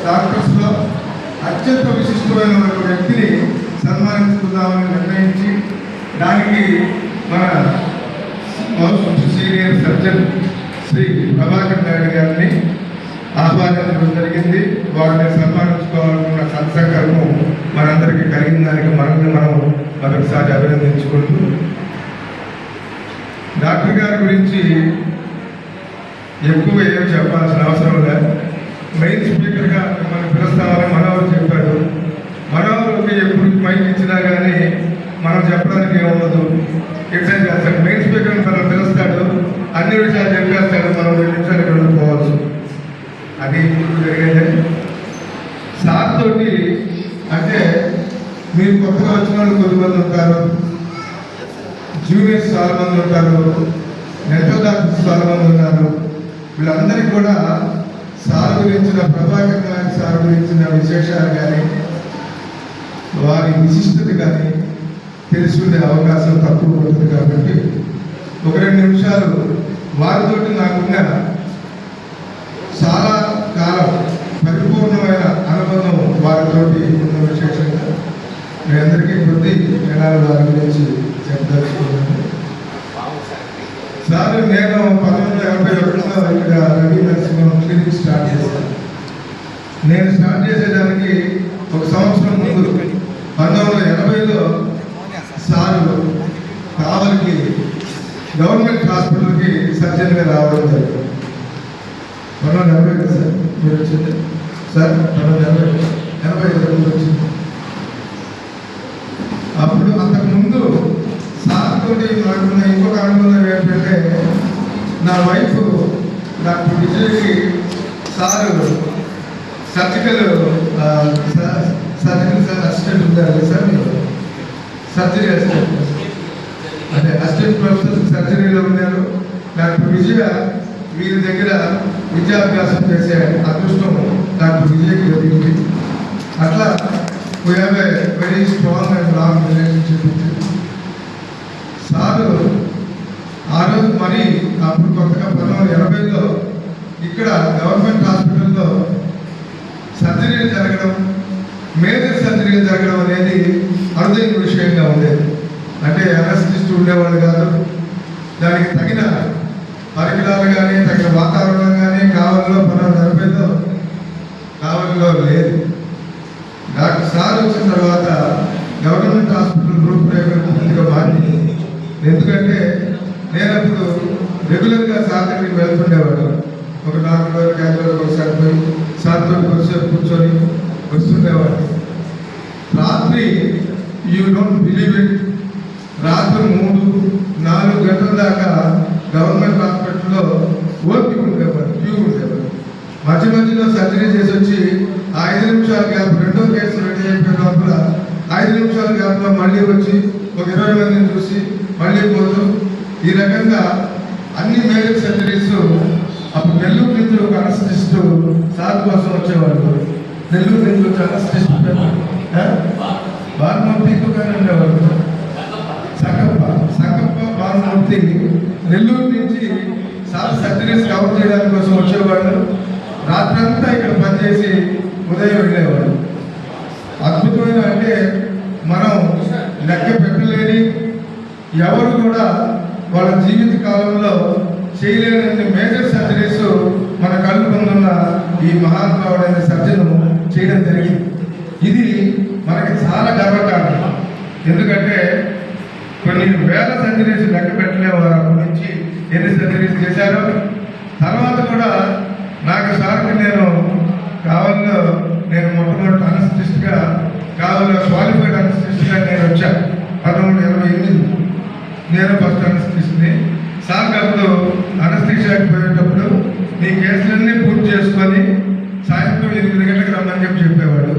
డాక్టర్స్లో అత్యంత విశిష్టమైన ఒక వ్యక్తిని సన్మానించుకుందామని నిర్ణయించి దానికి మన సీనియర్ సర్జన్ శ్రీ ప్రభాకర్ నాయుడు గారిని ఆహ్వానించడం జరిగింది. వారిని సన్మానించుకోవాలనుకున్న సత్సంకల్పం మనందరికీ కలిగిన దానికి మనల్ని మనం మరొకసారి అభినందించుకుంటూ, డాక్టర్ గారి గురించి ఎక్కువ ఏం చెప్పాల్సిన అవసరం లేదు. మెయిన్ స్పీకర్గా మిమ్మల్ని పిలుస్తామని మనోహర్ చెప్పాడు. మనోహర్కి ఎప్పుడు మైక్ ఇచ్చినా కానీ మనం చెప్పడానికి ఏముండదు, ఎట్లా చేస్తాడు. మెయిన్ స్పీకర్ని మనం పిలుస్తాడు, అన్ని విషయాలు చెప్పేస్తాడు, మనం 2 నిమిషాలు ఇక్కడ ఉండిపోవచ్చు. అది ఇప్పుడు జరిగేదే. సార్ తోటి అంటే మీరు కొత్తగా వచ్చిన వాళ్ళు కొద్దిమంది ఉంటారు, జూనియర్స్ చాలా మంది ఉంటారు, నెట్వర్క్ డాక్టర్స్ చాలా మంది ఉన్నారు. వీళ్ళందరికీ కూడా సార్ గురించిన ప్రభాకర్ నాయుడు సార్ గురించిన విశేషాలు కానీ వారి విశిష్టత కానీ తెలుసుకునే అవకాశం తక్కువ ఉంటుంది. కాబట్టి 1-2 నిమిషాలు వారితోటి నాకున్న చాలా కాలం పరిపూర్ణమైన అనుబంధం వారితోటి ఉన్న విశేషంగా మీ అందరికీ కొద్ది జనాలు వారి గురించి చెప్పదలుచుకున్నాను. సార్ నేను 1981లో ఇక్కడ రవి నరసింహం క్లినిక్ స్టార్ట్ చేశాను. నేను స్టార్ట్ చేసేదానికి 1 సంవత్సరం ముందు 1980లో సారు కావలికి గవర్నమెంట్ హాస్పిటల్కి సర్జన్గా రావడం జరిగింది. 1980 సార్ మీరు వచ్చింది సార్, 1980 వచ్చింది. అప్పుడు అంతకుముందు సార్ తోటి నాకున్న ఇంకొక అనుబంధం ఏంటంటే, నా వైఫ్ డాక్టర్ విజయ్కి సారు సర్జికల్ అసిస్టెంట్ ఉండాలి సార్, మీరు సర్జరీ అసిస్టెంట్ అంటే అసిస్టెంట్ ప్రొఫెసర్ సర్జరీలో ఉన్నారు. డాక్టర్ విజయ వీరి దగ్గర విద్యాభ్యాసం చేసే అదృష్టం డాక్టర్ విజయ్కి జరిగింది. అట్లా we have a very strong and long relationship with him. Sir ఆ రోజు మరి అప్పుడు కొత్తగా 1980లో ఇక్కడ గవర్నమెంట్ హాస్పిటల్లో సర్జరీలు జరగడం, మేజర్ సర్జరీలు జరగడం అనేది అరుదైన విషయంగా ఉండేది. అంటే అనస్థిస్ట్ ఉండేవాళ్ళు కాదు, దానికి తగిన పరికరాలు కానీ తగిన వాతావరణం కానీ కావలిలో 1980లో కావలిలో లేదు. డాక్టర్ సార్ వచ్చిన తర్వాత గవర్నమెంట్ హాస్పిటల్ రూపురేఖగా మారింది. ఎందుకంటే నేను అప్పుడు రెగ్యులర్గా సార్ దగ్గరికి వెళ్తుండేవాడు. ఒక 4 రోజులు 5 రోజులు ఒకసారి పోయి సార్తో కొద్దిసేపు కూర్చొని వస్తుండేవాడు. రాత్రి యూ డోంట్ బిలీవ్ ఇట్, రాత్రి 3-4 గంటల దాకా గవర్నమెంట్ హాస్పిటల్లో ఓపీ ఉండేవాడు, క్యూ ఉండేవాడు. మధ్యలో సర్జరీ చేసి వచ్చి 5 నిమిషాల గ్యాప్, 2వ కేసు రెడీ అయిపోయిన లోపల 5 నిమిషాల గ్యాప్లో మళ్ళీ వచ్చి ఒక 20 మందిని చూసి మళ్ళీ పోతూ ఈ రకంగా అన్ని మేజర్ సర్జరీస్. అప్పుడు నెల్లూరు నుంచి ఒక అనస్థిస్ట్ సార్ కోసం వచ్చేవాళ్ళు. నెల్లూరు నుంచి వచ్చి అనస్థిస్ట్ భానుమూర్తి ఇంకొకనే ఉండేవాళ్ళు, సంకప్ప భానుమూర్తి. నెల్లూరు నుంచి సార్ సర్జరీస్ కవర్ చేయడానికి కోసం వచ్చేవాళ్ళు. రాత్రంతా ఇక్కడ పనిచేసి ఉదయం వెళ్ళేవాడు. అద్భుతమైన అంటే మనం లెక్క పెట్టలేని, ఎవరు కూడా వాళ్ళ జీవిత కాలంలో చేయలేని మేజర్ సర్జరీస్ మన కళ్ళు ముందున్న ఈ మహానుభావుడైన సర్జన్ చేయడం జరిగింది. ఇది మనకి చాలా గర్వకారణం. ఎందుకంటే కొన్ని వేల సర్జరీస్ లెక్క పెట్టలేవారు. అప్పటి నుంచి ఎన్ని సర్జరీస్ చేశారో. తర్వాత కూడా నాకు సార్కి నేను కావలిలో నేను మొట్టమొదటి అనస్థిస్ట్గా కావలిలో క్వాలిఫైడ్ అనస్థిస్ట్గా నేను వచ్చాను 1988. నేను ఫస్ట్ అనస్థిస్ట్ని. సార్కి అప్పుడు అనస్థిషియాకి పోయేటప్పుడు నీ కేసులన్నీ పూర్తి చేసుకొని సాయంత్రం 8 గంటలకు రమ్మని చెప్పేవాడు.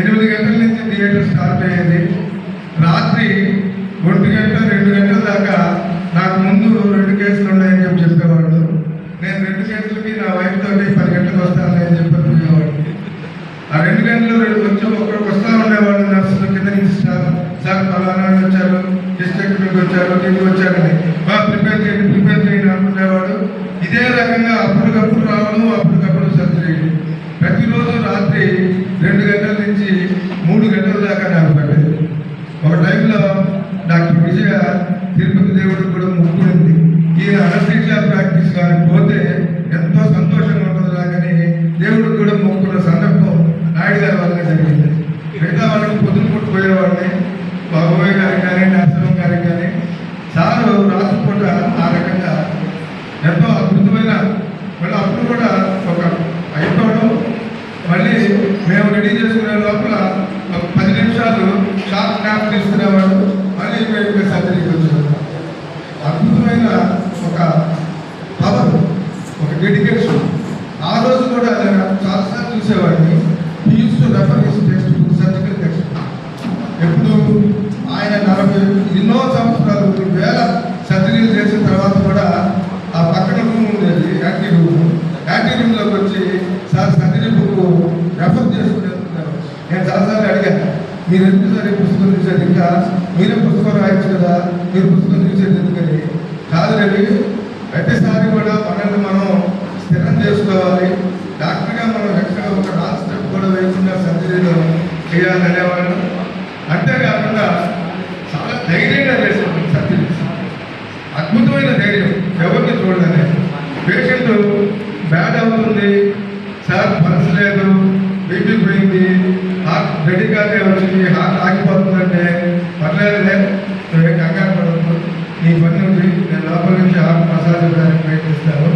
8 గంటల నుంచి థియేటర్ స్టార్ట్ అయ్యేది. రాత్రి 1 గంట 2 గంటల దాకా నాకు ముందు 2 కేసులు ఉన్నాయని చెప్పేవాడు. నేను 2 కేసులకి నా వైఫ్ తోటి 10 గంటలకు వస్తానని చెప్పేవాడు. ఆ 2 గంటలు వచ్చి ఒకరికి వస్తా ఉండేవాడు. నర్సులు కింద నుంచి సార్ పలానా వచ్చారు, డిస్ట్రిక్ట్ వచ్చారు, టీవీ వచ్చారని ప్రిపేర్ చేయండి అనుకునేవాడు. ఇదే రకంగా అప్పటికప్పుడు రావడం, అప్పటికప్పుడు సర్జరీ. ప్రతిరోజు రాత్రి నుంచి 3 గంటల దాకా నాకు పడ్డది. ఒక టైంలో డాక్టర్ విజయ తిరుపతి దేవుడికి కూడా ముక్కునింది. ఈయన అనస్థీషియా ప్రాక్టీస్ కానీ పోతే ఎంతో సంతోషంగా ఉంటుంది కానీ దేవుడికి కూడా మొక్కున్న సందర్భం నాయుడు గారి వల్లనే జరిగింది. మిగతా వాళ్ళకి పొద్దున పూట పోయేవాడిని, బాబోయ్ గారికి కానీ నరసింహం గారికి కానీ సారు రాత్రిపూట ఆ రకంగా ఎంతో అద్భుతమైన, మళ్ళీ అప్పుడు కూడా ఒక అయిపోవడం, మళ్ళీ మేము రెడీ చేసుకునే లోపల ఒక 10 నిమిషాలు షార్ట్ న్యాప్ తీసుకునేవాడు, మళ్ళీ మేము సర్జరీకి వచ్చేవాడు. అద్భుతమైన ఒక పవర్, ఒక డెడికేషన్. ఆ రోజు కూడా నేను చాలాసార్లు చూసేవాడిని. He used to refer his text book, surgical text. ఎప్పుడు ఆయన 40 ఎన్నో సంవత్సరాలు వేల సర్జరీలు చేసిన తర్వాత కూడా ఆ పక్కన రూమ్ ఉండేది, యాంటీ రూమ్లోకి వచ్చి సార్ సర్జరీ బుక్ రెఫర్ చేసుకుని వెళ్తున్నారు. నేను చాలాసార్లు అడిగాను, మీరు ఎందుకు సార్ ఈ పుస్తకం చూసేది, ఇంకా మీరే పుస్తకం రాయొచ్చు కదా, మీరు పుస్తకం చూసేది ఎందుకని. కాదు రవి, ప్రతిసారి కూడా మనల్ని మనం స్థిరం చేసుకోవాలి, డాక్టర్గా మనం ఎక్కడ ఒక నాన్ స్టెప్ కూడా వేయకుండా సర్జరీలో చేయాలనేవాళ్ళు. అంతేకాకుండా చాలా ధైర్యంగా చేసేవాళ్ళు సర్జరీ, అద్భుతమైన ధైర్యం, ఎవరిని చూడలేదు. పేషెంట్ బ్యాడ్ అవుతుంది సార్, పల్స్ లేదు, బీపీ పోయింది, హార్ట్ రెడీగానే వచ్చింది, హార్ట్ ఆగిపోతుందంటే పర్లేదులే, నువ్వేం కంగారు పడద్దు, నీ పని ఉంది, నేను లోపల నుంచి హార్ట్ మసాజ్ ఇవ్వడానికి ప్రయత్నిస్తాను,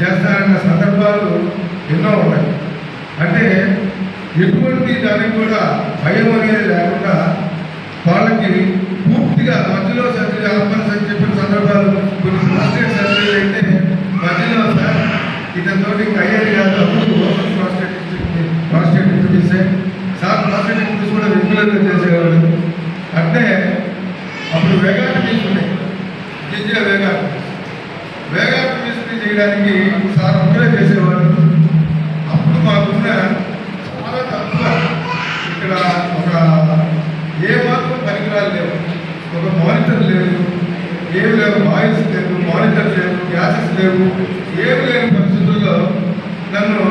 చేస్తానన్న సందర్భాలు ఎన్నో ఉన్నాయి. అంటే ఎటువంటి దానికి కూడా భయం అనేది లేకుండా వాళ్ళకి పూర్తిగా మధ్యలో సర్జరీ ఆపన్స్ అని చెప్పిన సందర్భాలు కొన్ని ప్రాస్టేట్ సర్జరీ అయితే మధ్యలో సార్ ఇతనితో అయ్యేది కాదు, అప్పుడు ప్రాస్టేట్ ఇంట్రడ్యూసే సార్, ప్రాస్టేట్ ఇంట్రడ్యూస్ కూడా రెగ్యులర్గా చేసేవాళ్ళు. అంటే అప్పుడు వేగాన్ని తీసుకున్నాయి, విజయ వేగాన్ని తీసుకుని చేయడానికి సార్ ఒక్కరే చేసేవాళ్ళు. అప్పుడు మాకున్న చాలా తక్కువ, ఇక్కడ ఒక ఏ మాత్రం పరికరాలు లేవు, ఒక మానిటర్ లేదు, ఏమి లేవు, వాయిస్ లేవు, మానిటర్ లేవు, గ్యాసెస్ లేవు, ఏమి లేని పరిస్థితుల్లో నన్ను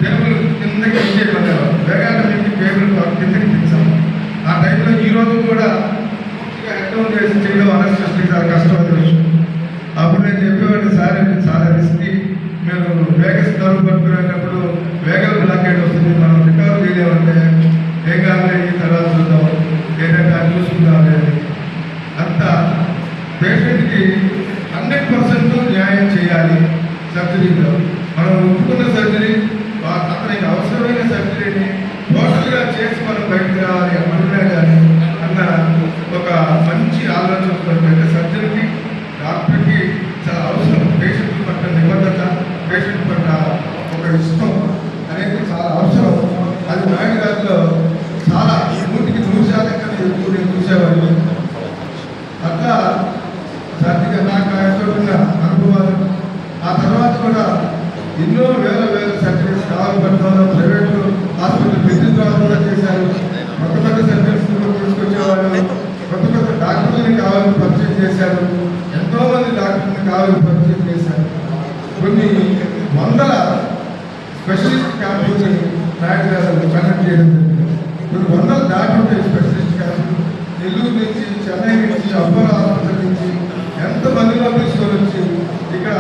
టేబుల్ కిందకి ఇచ్చేయమనేవారు. వేగాన్ని మీకు టేబుల్ కిందకి తెచ్చాము. ఆ టైంలో ఈ రోజు కూడా పూర్తిగా హెడ్ డౌన్ చేసి చేయడం అనస్థెటిక్ చాలా కష్టమైన విషయం. అప్పుడు నేను చెప్పేవాడిని, సార్ ఇది చాలా రిస్కీ, మీరు వేగస్ కరువు పట్టుకునేటప్పుడు వేగం బ్లాకేట్ వస్తుంది, మనం రికవర్ చేయలేమంటే వేగాన్ని తర్వాత చూద్దాం, ఏదైనా చూసుకుందాం అనేది. అంత పేషెంట్కి 100% న్యాయం చేయాలి సర్జరీలో. మనం ఒప్పుకున్న సర్జరీ, అతనికి అవసరమైన సర్జరీని టోటల్గా చేసి మనం బయటకు రావాలి ఎప్పుడున్నా కానీ అన్న ఒక మంచి ఆలోచన. అంటే సర్జరీకి డాక్టర్కి చాలా అవసరం, పేషెంట్ పట్ల నిబద్ధత, పేషెంట్ పట్ల ఒక ఇష్టం అనేది చాలా అవసరం. అది నాయుడు గారిలో చాలా 100% కన్నా ఎక్కువ నేను చూసేవాడిని. అట్లా సర్దిగా నాకు ఆయనతో ఉన్న అనుభవాలు. ఆ తర్వాత కూడా ఎన్నో వేల సర్జరీస్ కావాలపట్నంలో ప్రైవేట్ హాస్పిటల్ బిజినెస్ ద్వారా కూడా చేశారు. కొత్త సర్జరీస్ తీసుకొచ్చేవాళ్ళు, కొత్త డాక్టర్లని కావాలని పరిచయం చేశారు, ఎంతోమంది డాక్టర్ని కావాలని పరిచయం చేశారు. కొన్ని వందల స్పెషలిస్ట్ క్యాంపుల్ని నాయుడు గారు కండక్ట్ చేయడం జరిగింది. కొన్ని వందల దాటి స్పెషలిస్ట్ క్యాంపులు నెల్లూరు నుంచి, చెన్నై నుంచి, అపోలో హాస్పిటల్ నుంచి ఎంతమందిలో తీసుకొని వచ్చి ఇక్కడ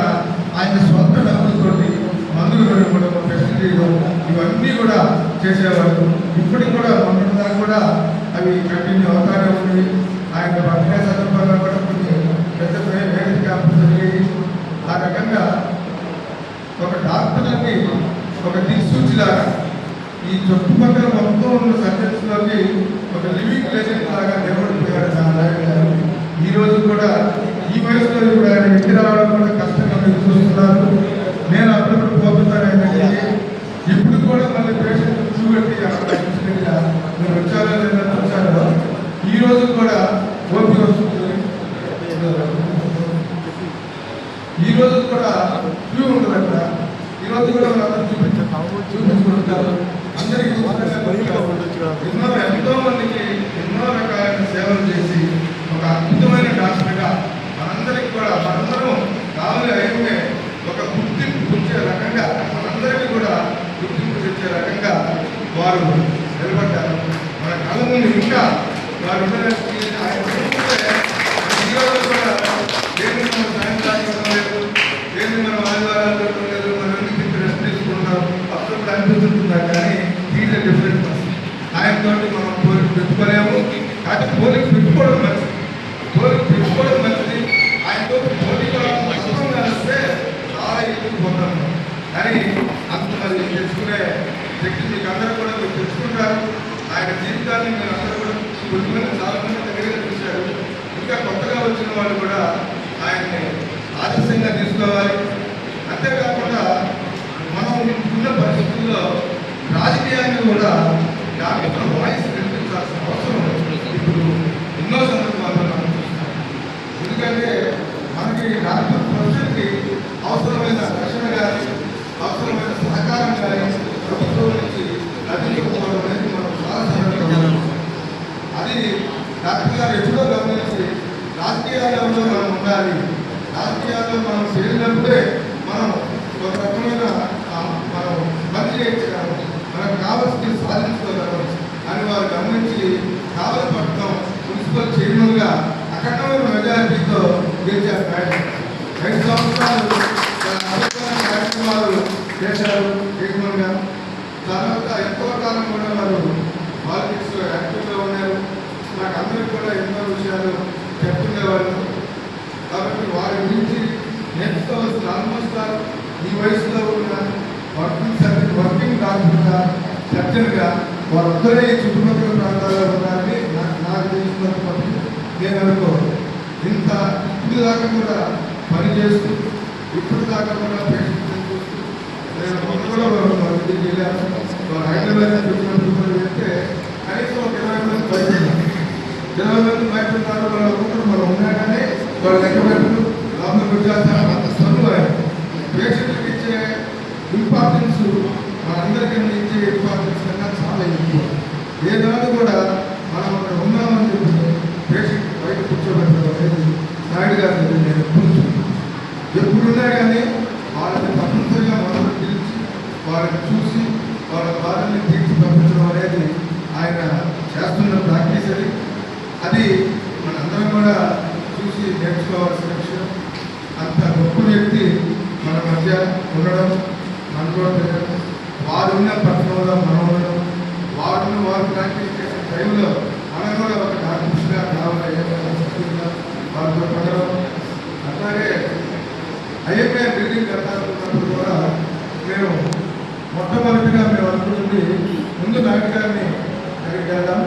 ఆయన సొంత డబ్బులతోటి మందులు ఇవ్వడం, ఫెసిలిటీలు ఇవన్నీ కూడా చేసేవాళ్ళు. ఇప్పటికి కూడా మొన్న కూడా అవి కంటిన్యూ అవుతానే ఉంది. ఆయన బర్త్డే సందర్భంగా కూడా కొన్ని పెద్ద వేదిక క్యాంపులు జరిగేవి. ఆ రకంగా ఒక డాక్టర్లకి ఒక దిక్సూచిలాగా ఈ చుట్టుపక్కల మొత్తం ఉన్న సబ్జెక్ట్స్లోకి ఒక లివింగ్ లెజెండ్ లాగా నిలబడిపోయాడు నారాయణ గారు. ఈ రోజు కూడా ఈ వయసులో కూడా ఆయన ఇంటి రావడం కూడా కష్టంగా మీరు చూస్తున్నారు. నేను అప్పుడప్పుడు పోతున్నాను ఏంటంటే ఇప్పుడు కూడా మళ్ళీ పేషెంట్ చూపెట్టి అక్కడ మీరు వచ్చారో లేదా చూసారో ఈ రోజు కూడా ఓపీ వస్తుంది. ఈ రోజు కూడా క్యూ ఉంటుంది అక్కడ. ఈ రోజు కూడా వాళ్ళందరూ చూపించుకుంటారు. అందరికీ ఎంతో మందికి ఎన్నో రకాలైన సేవలు చేసి ఒక అద్భుతమైన డాక్టర్గా మనందరికీ కూడా మనందరం కావాలి అయితే ఒక గుర్తింపు వచ్చే రకంగా మనందరికీ కూడా గుర్తింపు తెచ్చే రకంగా వారు కళను ఇంకా వారు ఉండడానికి ఆయన చూస్తే ఈరోజు కూడా దేన్ని మనం సాయంత్రానికి ఇవ్వడం లేదు, దేన్ని మనం ఆదివారాలు ఇవ్వడం లేదు, మనం ఎందుకు రెస్ట్ తీసుకుంటున్నాం అప్పుడు అనిపిస్తుంటున్నా. కానీ ఈజ్ డిఫరెంట్ పర్సన్. ఆయనతో మనం పోలిక పెట్టుకోలేము. కానీ పోలిక పెట్టుకోవడం మంచిది, పోలిక పెట్టుకోవడం మంచిది. ఆయనతో పోలిక వస్తే చాలా ఎక్కువ పొందాము. కానీ అంత మరి తెచ్చుకునే శక్తి మీకు అందరూ కూడా మీరు తెచ్చుకుంటారు. ఆయన జీవితాన్ని మీరు అందరూ కూడా కొద్దిమంది చాలా మంది దగ్గరగా చూశారు. ఇంకా కొత్తగా వచ్చిన వాళ్ళు కూడా ఆయన్ని ఆదర్శంగా తీసుకోవాలి. అంతేకాకుండా మనం ఉన్న పరిస్థితుల్లో రాజకీయాన్ని కూడా దాని యొక్క వాయిస్ వినిపించాల్సిన అవసరం ఇప్పుడు ఎన్నో సందర్భాల్లో మనం చూస్తాం. ఎందుకంటే మనకి రాష్ట్ర ప్రజలకి అవసరమైన రక్షణ కానీ అవసరమైన సహకారం కానీ ప్రభుత్వం నుంచి లభించకపోవడం అనేది మనం చాలా సందర్భంగా అది డాక్టర్ గారు ఎప్పుడో గమనించి రాజకీయాల్లో మనం ఉండాలి, రాజకీయాల్లో మనం చేరినప్పుడే మనం ఒక రకమైన మనం పని చేయగలం, మనకు కావాల్సింది సాధించుకోగలం అని వారు గమనించి కావలపట్నం మున్సిపల్ చైర్మన్గా అఖండమైన మెజారిటీతో గెలిచారు. 5 సంవత్సరాలు కార్యక్రమాలు చేశారు చైర్మన్గా. తర్వాత ఎంతో కాలం కూడా వారు పాలిటిక్స్లో యాక్టివ్గా ఉన్నారు. నాకు అందరికీ కూడా ఎన్నో విషయాలు చెప్తుండేవాళ్ళు. కాబట్టి వారి గురించి నేర్చుకోవాల్సిన ఆల్మోస్ట్ ఈ వయసులో ఉన్న వర్కింగ్ డాక్టర్గా సర్జన్గా వారందరే ఈ చుట్టుపక్కల ప్రాంతాల్లో ఉన్నారని నాకు తెలిసినంత నేను అనుకోను. ఇంత ఇప్పుడు దాకా కూడా పనిచేస్తూ ఇప్పుడు దాకా కూడా పేషెంట్ని చూస్తూ నేను మొన్న కూడా ఇంటికి వెళ్ళాను. హైదరాబాద్ చెప్పినప్పుడు కూడా వెళ్తే కనీసం ఒక 20 మంది బయట ఉన్నారు. 20 మంది బయట ఉన్నారు. వాళ్ళ ఒకరు మనం ఉన్నా కానీ వాళ్ళు లెక్క పెట్టు లోపలికి వచ్చేస్తారు. అంత సన్ను పేషెంట్కి ఇచ్చే ఇంపార్టెన్స్ మనందరికీ ఇచ్చే ఇంపార్టెన్స్ కన్నా చాలా ఎక్కువ. ఏనాడు కూడా మనం అక్కడ ఉన్నామని చెప్పి పేషెంట్ బయట కూర్చోబెట్టడం అనేది నాయుడు గారి దగ్గర నేను ఎప్పుడున్నా కానీ వాళ్ళని తప్పనిసరిగా మనం పిలిచి వాళ్ళని చూసి వాళ్ళ బాధల్ని తీర్చి పంపించడం అనేది ఆయన చేస్తున్న ప్రాక్టీస్. అది మనందరం కూడా చూసి నేర్చుకోవాల్సిన విషయం. అంత గొప్ప వ్యక్తి మన మధ్య ఉండడం, మన కూడా వారు ఉన్న పట్టణంలో మనం ఉండడం, వారు ప్రాక్టీస్ చేసే టైంలో మనం కూడా ఒక డాక్టర్స్గా కావాలి వారితో పడడం. అట్లాగే ఐఎంఏ బిల్డింగ్ కట్టాలనుకున్నప్పుడు కూడా మేము మొట్టమొదటిగా మేము అనుకుంటుంది ముందు నాయుడు గారిని దగ్గరికి వెళ్దాం,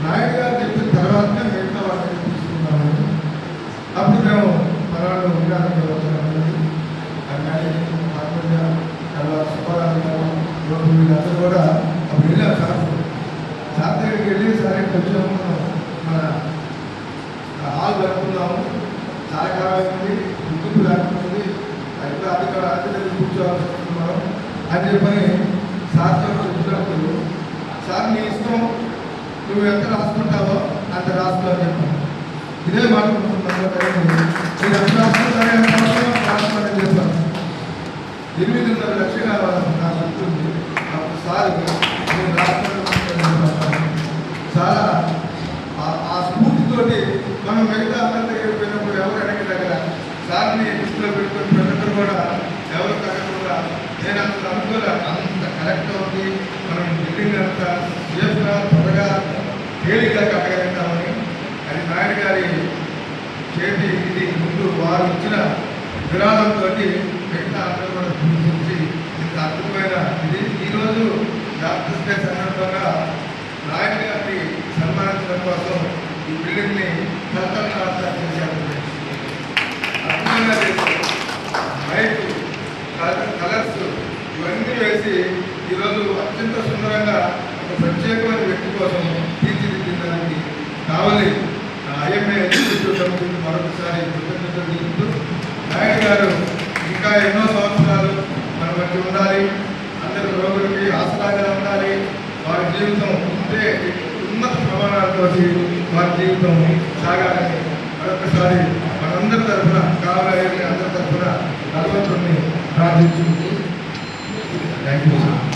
నాయుడు గారు చెప్పిన తర్వాతనే మిగతా వాటిని తీసుకున్నాము. అప్పుడు మేము మనవాళ్ళు ఉండడానికి వచ్చాము. తర్వాత సుబ్బారావు గారు వీళ్ళందరూ కూడా అప్పుడు వెళ్ళాం. సార్ దగ్గరికి వెళ్ళి సరే కొంచెం మన హాల్ జరుపుకున్నాము. చాలా కాలం అయింది, గుర్తింపు లేకపోతుంది, అయితే అది కూడా దగ్గర కూర్చోవాల్సి వస్తున్నాం అని చెప్పని సార్తో చెప్పినప్పుడు సార్ నీ ఇష్టం, నువ్వు ఎంత రాసుకుంటావో అంత రాసుకో అని చెప్పాను. ఇదే మాట్లాడుతున్నాను. మీరు ఎంత రాసుకుంటారో ఎంత రాసుకోవాలని చెప్పాను. 8.5 లక్షలు కావాలని నాకు చెప్తుంది. అప్పుడు సార్ నేను రాసుకుంటాను. చాలా ఆ స్ఫూర్తితోటి మనం మిగతా అందరి దగ్గర పోయినప్పుడు ఎవరు అడిగే దగ్గర సార్ని దృష్టిలో పెట్టుకుని ప్రజలు కూడా ఎవరు తగ్గకుండా నేను అంత అనుకోలే. అంత కరెక్ట్గా ఉంది, మనం బిల్డింగ్ అంతా సేఫ్గా త్వరగా తేలిగ్గా కట్టగలుగుతామని. అది నాయుడు గారి చేతి ఇది ముందు వారు ఇచ్చిన విరాళంతో మిగతా అందరూ కూడా గుర్తించి ఇంత అద్భుతమైన ఇది ఈరోజు డాక్టర్స్ డే సందర్భంగా నాయుడు గారిని సన్మానించడం కోసం ఈ బిల్డింగ్ని కలకత్తా చేశారు. అద్భుతంగా చేశారు. లైట్ కలర్స్ ఇవన్నీ వేసి ఈరోజు అత్యంత సుందరంగా ఒక ప్రత్యేకమైన వ్యక్తి కోసం తీర్చిదిద్దడానికి కావాలి ఐఎంఏ ఎగ్జిక్యూటివ్ మరొకసారి కృతజ్ఞతలు తెలుపుతూ నాయుడు గారు ఇంకా ఎన్నో సంవత్సరాలు మన మధ్య ఉండాలి, అందరి రోగులకి ఆసరాగా ఉండాలి, వారి జీవితం ఉంటే ఉన్నత ప్రమాణాలతో వారి జీవితం సాగాలని మరొకసారి మనందరి తరఫున కావాలని అందరి తరఫున భగవంతుడిని ప్రార్థించుకుంటూ థ్యాంక్ యూ సార్.